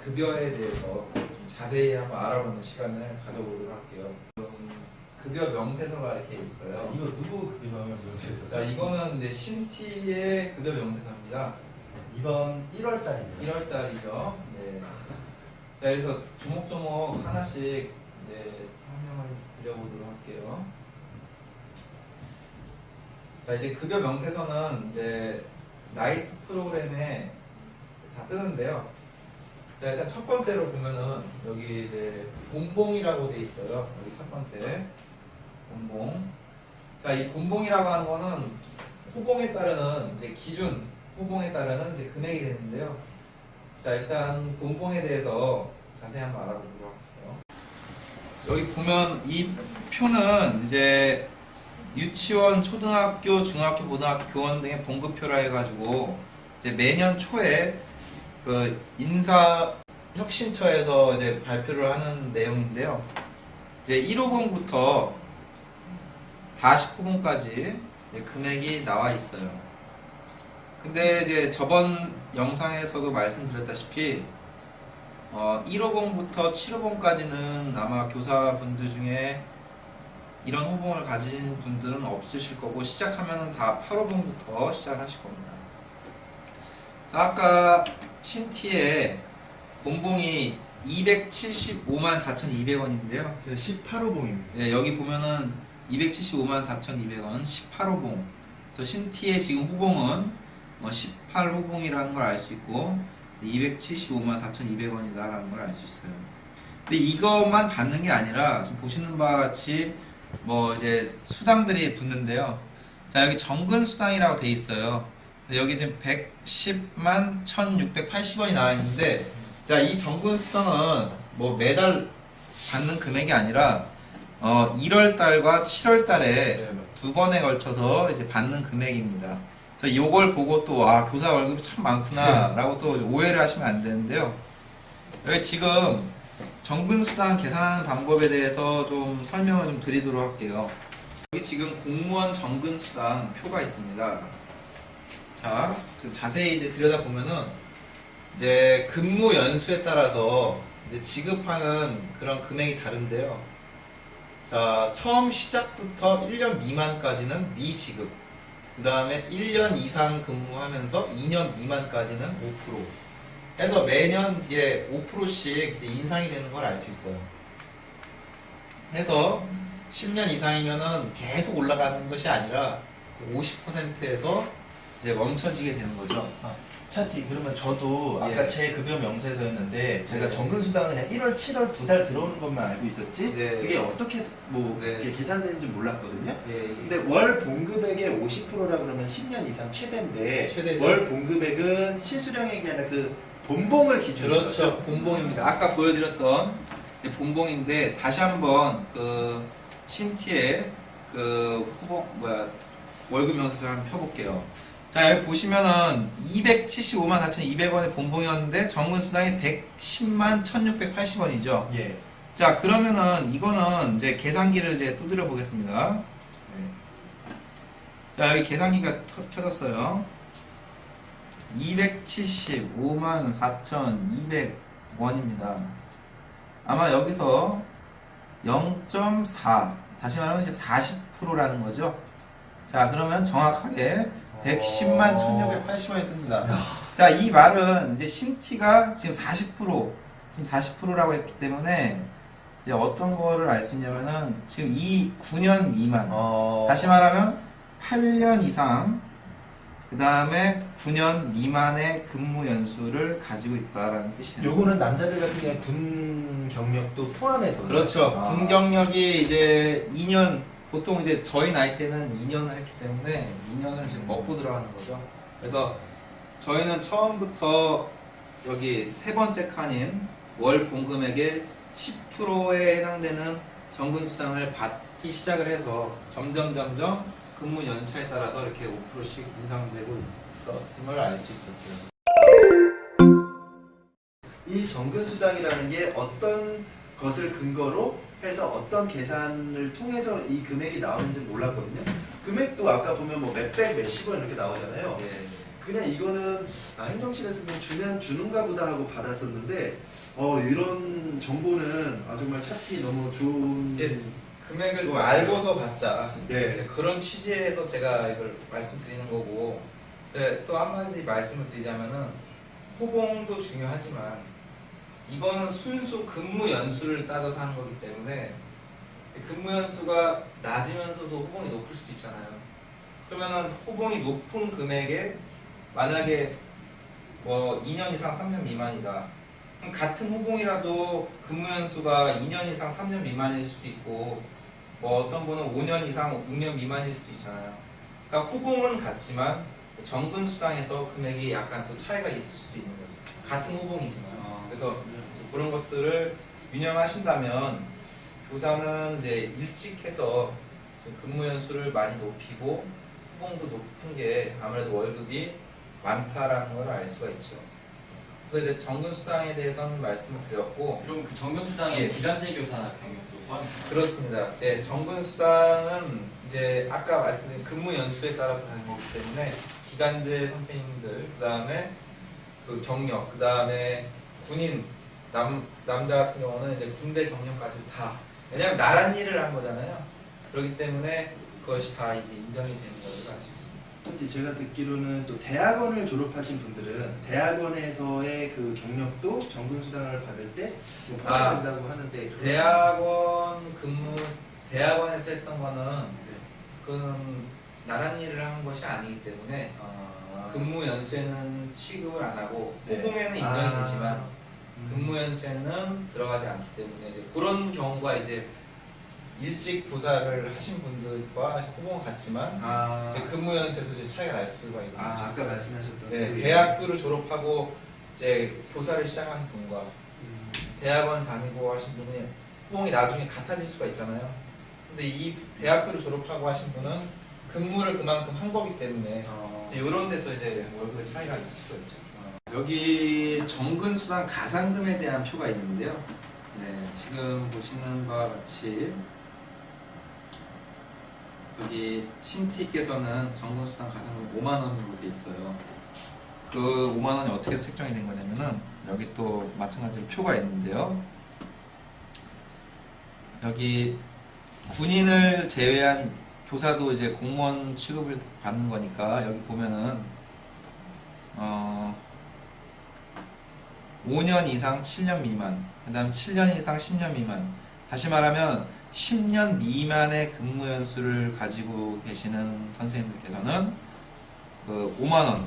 급여에 대해서 좀 자세히 한번 알아보는 시간을 가져보도록 할게요. 급여 명세서가 이렇게 있어요. 이거 누구 급여 명세서? 자, 이거는 이제 신티의 급여 명세서입니다. 이번 1월 달이네요. 1월 달이죠. 네. 자, 그래서 조목조목 하나씩 이제 설명을 드려보도록 할게요. 자, 이제 급여 명세서는 이제 나이스 프로그램에 다 뜨는데요. 자, 일단 첫 번째로 보면은 여기 이제 곤봉이라고 돼 있어요. 여기 첫 번째 곤봉. 자, 이 곤봉이라고 하는 거는 호봉에 따르는 이제 기준 호봉에 따르는 이제 금액이 되는데요. 자, 일단 곤봉에 대해서 자세히 한번 알아보도록 할게요. 여기 보면 이 표는 이제 유치원, 초등학교, 중학교, 고등학교 교원 등의 봉급표라 해가지고 이제 매년 초에 그 인사혁신처에서 이제 발표를 하는 내용인데요. 이제 1호봉부터 40호봉까지 금액이 나와 있어요. 근데 이제 저번 영상에서도 말씀드렸다시피 1호봉부터 7호봉까지는 아마 교사분들 중에 이런 호봉을 가진 분들은 없으실 거고 시작하면 다 8호봉부터 시작하실 겁니다. 아까 신티의 곤봉이 275만 4,200원인데요. 18호봉입니다. 네, 여기 보면은 275만 4,200원 18호봉. 그래서 신티의 지금 호봉은 18호봉이라는 걸 알 수 있고 275만 4,200원이다라는 걸 알 수 있어요. 근데 이것만 받는 게 아니라 지금 보시는 바와 같이 뭐 이제 수당들이 붙는데요. 자, 여기 정근 수당이라고 돼 있어요. 여기 지금 110만 1,680원이 나와 있는데, 자, 이 정근 수당은 뭐 매달 받는 금액이 아니라 1월 달과 7월 달에 두 번에 걸쳐서 이제 받는 금액입니다. 그래서 이걸 보고 또 교사 월급이 참 많구나라고 또 오해를 하시면 안 되는데요. 여기 지금 정근 수당 계산하는 방법에 대해서 좀 설명을 좀 드리도록 할게요. 여기 지금 공무원 정근 수당 표가 있습니다. 자, 자세히 이제 들여다보면은 이제 근무 연수에 따라서 이제 지급하는 그런 금액이 다른데요. 자, 처음 시작부터 1년 미만까지는 미지급. 그 다음에 1년 이상 근무하면서 2년 미만까지는 5%. 해서 매년 이게 5%씩 이제 인상이 되는 걸 알 수 있어요. 해서 10년 이상이면은 계속 올라가는 것이 아니라 50%에서 이제 멈춰지게 되는 거죠. 차티, 그러면 저도 아까 예. 제 급여 명세서였는데 제가 예. 정근 수당은 그냥 1월, 7월 두 달 들어오는 것만 알고 있었지 네. 그게 어떻게 뭐 네. 이렇게 계산되는지 몰랐거든요. 예, 근데 월 봉급액의 50%라 그러면 10년 이상 최대인데 최대죠. 월 봉급액은 실수령액이 아니라 그 본봉을 기준으로 그렇죠. 본봉입니다. 아까 보여드렸던 이 본봉인데 다시 한번 그 신티의 그 월급 명세서 한번 펴볼게요. 자, 여기 보시면은 275만 4,200원의 본봉이었는데 정근 수당이 110만 1,680원이죠. 예. 자, 그러면은 이거는 이제 계산기를 이제 두드려 보겠습니다. 네. 자, 여기 계산기가 켜졌어요. 275만 4,200원입니다. 아마 여기서 0.4, 다시 말하면 이제 40%라는 거죠. 자, 그러면 정확하게 110만 1,680원이 뜹니다. 자, 이 말은 이제 신티가 지금 40%라고 했기 때문에 이제 어떤 거를 알 수 있냐면은 지금 이 9년 미만, 다시 말하면 8년 이상, 그 다음에 9년 미만의 근무 연수를 가지고 있다라는 뜻이에요. 요거는 남자들 같은 경우에 군 경력도 포함해서 그렇죠. 군 경력이 이제 2년, 보통 이제 저희 나이 때는 2년을 했기 때문에 2년을 지금 먹고 들어가는 거죠. 그래서 저희는 처음부터 여기 세 번째 칸인 월 봉금액의 10%에 해당되는 정근 수당을 받기 시작을 해서 점점 근무 연차에 따라서 이렇게 5%씩 인상되고 있었음을 알 수 있었어요. 이 정근 수당이라는 게 어떤 것을 근거로 해서 어떤 계산을 통해서 이 금액이 나오는지 몰랐거든요. 금액도 아까 보면 뭐 몇백 몇십 원 이렇게 나오잖아요. 예. 그냥 이거는 행정실에서 그냥 주면 주는가 보다 하고 받았었는데 이런 정보는 정말 찾기 너무 좋은. 예, 금액을 좀 알고서 받자. 네. 그런 취지에서 제가 이걸 말씀드리는 거고, 제가 또 한마디 말씀을 드리자면은 호봉도 중요하지만 이거는 순수 근무 연수를 따져서 하는 거기 때문에 근무 연수가 낮으면서도 호봉이 높을 수도 있잖아요. 그러면은 호봉이 높은 금액에 만약에 뭐 2년 이상 3년 미만이다. 그럼 같은 호봉이라도 근무 연수가 2년 이상 3년 미만일 수도 있고 뭐 어떤 분은 5년 이상 6년 미만일 수도 있잖아요. 그러니까 호봉은 같지만 정근 수당에서 금액이 약간 또 차이가 있을 수도 있는 거죠. 같은 호봉이지만. 그래서 그런 것들을 유념하신다면 교사는 이제 일찍 해서 근무 연수를 많이 높이고 호봉도 높은 게 아무래도 월급이 많다라는 걸 알 수가 있죠. 그래서 이제 정근 수당에 대해서는 말씀을 드렸고, 그럼 그 정경 수당에 예. 기간제 교사 경력도 포함입니다. 그렇습니다. 이제 정근 수당은 이제 아까 말씀드린 근무 연수에 따라서 하는 거기 때문에 기간제 선생님들, 그 다음에 그 경력, 그 다음에 군인 남자 같은 경우는 이제 군대 경력까지 다, 왜냐하면 나란 일을 한 거잖아요. 그렇기 때문에 그것이 다 이제 인정이 되는 것을 알 수 있습니다. 제가 듣기로는 또 대학원을 졸업하신 분들은 대학원에서의 그 경력도 정근수당을 받을 때 포함된다고 하는데 대학원에서 했던 거는 그건 나란 일을 한 것이 아니기 때문에 근무 연수에는 취급을 안 하고 네. 호봉에는 인정이 되지만 근무 연수에는 들어가지 않기 때문에 이제 그런 경우가 이제 일찍 교사를 하신 분들과 호봉은 같지만 이제 근무 연수에서 이제 차이가 날 수가 있는 거죠. 아까 말씀하셨던 네, 그 대학교를 졸업하고 이제 교사를 시작한 분과 대학원 다니고 하신 분이 호봉이 나중에 같아질 수가 있잖아요. 근데 이 대학교를 졸업하고 하신 분은 근무를 그만큼 한 거기 때문에 이제 이런 데서 이제 월급의 차이가 있을 수가 있죠. 여기 정근수당 가산금에 대한 표가 있는데요. 네, 지금 보시는 바와 같이 여기 신티께서는 정근수당 가산금 5만 원으로 돼 있어요. 그 5만 원이 어떻게 책정이 된 거냐면은 여기 또 마찬가지로 표가 있는데요. 여기 군인을 제외한 교사도 이제 공무원 취급을 받는 거니까 여기 보면은 5년 이상 7년 미만, 그 다음 7년 이상 10년 미만, 다시 말하면 10년 미만의 근무 연수를 가지고 계시는 선생님들께서는 그 5만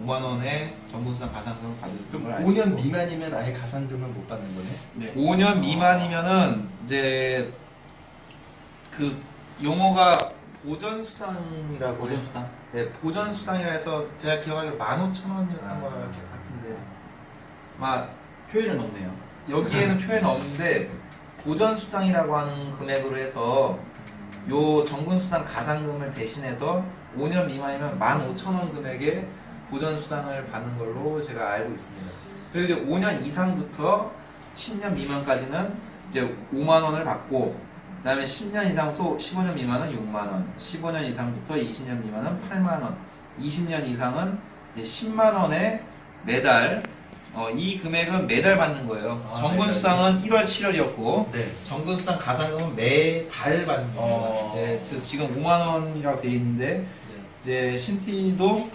원의 정근수당 가산금을 받을 그럼 걸 알 수 있고, 5년 미만이면 아예 가산금을 못 받는 거네? 네. 5년 미만이면은 이제 그 용어가 보전수당이라고 보조 수당? 네, 보전수당이라 해서 제가 기억하기로 15,000원이었던 거 같은데 아마 표현은 없네요. 여기에는 표현 없는데 보전수당이라고 하는 금액으로 해서 요 정근수당 가산금을 대신해서 5년 미만이면 15,000원 금액의 보전수당을 받는 걸로 제가 알고 있습니다. 그리고 이제 5년 이상부터 10년 미만까지는 이제 5만 원을 받고, 그 다음에 10년 이상부터 15년 미만은 6만 원, 15년 이상부터 20년 미만은 8만 원, 20년 이상은 이제 10만 원에 매달 이 금액은 매달 받는 거예요. 정근수당은 1월 7월이었고 네. 정근수당 가산금은 매달 받는 겁니다. 네, 그래서 지금 5만 원이라고 되어 있는데 이제 신티도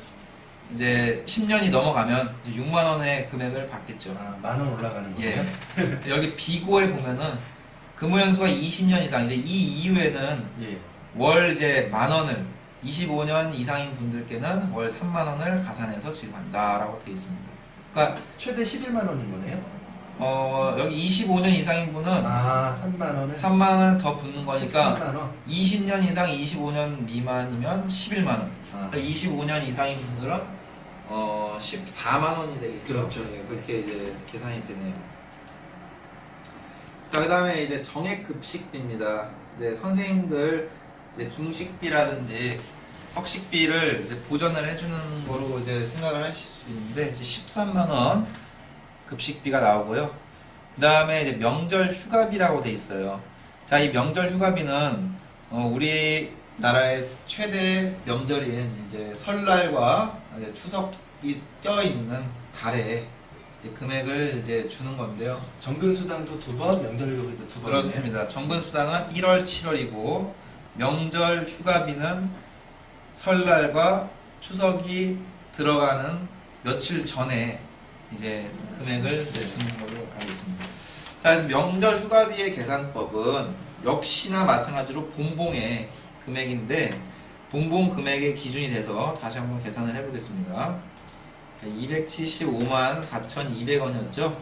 이제 10년이 넘어가면 이제 6만 원의 금액을 받겠죠. 10,000원 올라가는 거예요? 예. 여기 비고에 보면은 근무 연수가 20년 이상, 이제 이 이후에는 예. 월 이제 10,000원을 25년 이상인 분들께는 월 3만 원을 가산해서 지급한다라고 되어 있습니다. 그러니까 최대 11만 원인 거네요? 여기 25년 이상인 분은 3만 원을? 3만 원 더 붙는 거니까 13만 원? 20년 이상 25년 미만이면 11만 원. 그러니까 25년 이상인 분들은 14만 원이 되겠죠. 그렇죠. 네, 그렇게 이제 계산이 되네요. 자, 그다음에 이제 정액 급식비입니다. 이제 선생님들 이제 중식비라든지 석식비를 이제 보전을 해주는 거로 이제 생각을 하실 수 있는데 이제 13만 원 급식비가 나오고요. 그다음에 이제 명절 휴가비라고 돼 있어요. 자, 이 명절 휴가비는 우리나라의 최대 명절인 이제 설날과 이제 추석이 껴있는 달에 이제 금액을 이제 주는 건데요. 정근수당도 2번, 명절휴가비도 2번. 그렇습니다. 정근수당은 1월, 7월이고 명절 휴가비는 설날과 추석이 들어가는 며칠 전에 이제 금액을 이제 주는 걸로 알고 있습니다. 자, 그래서 명절 휴가비의 계산법은 역시나 마찬가지로 봉봉의 금액인데 봉봉 금액의 기준이 돼서 다시 한번 계산을 해보겠습니다. 275만 4,200원이었죠.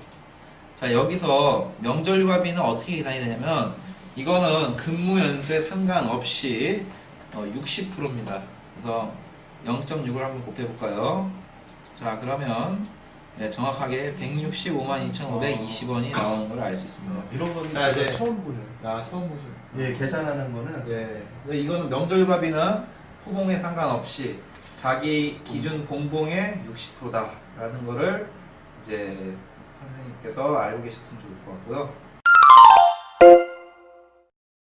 자, 여기서 명절 휴가비는 어떻게 계산이 되냐면 이거는 근무 연수에 상관없이 60%입니다. 그래서 0.6을 한번 곱해볼까요? 자, 그러면 네, 정확하게 165만 2,520원이 나오는 걸 알 수 있습니다. 이런 거는 자, 제가 네. 처음 보네요. 야, 처음 보시죠. 예, 계산하는 거는 예. 근데 이거는 명절 휴가비는 호봉에 상관없이 자기 기준 봉봉의 60%다라는 거를 이제 선생님께서 알고 계셨으면 좋을 것 같고요.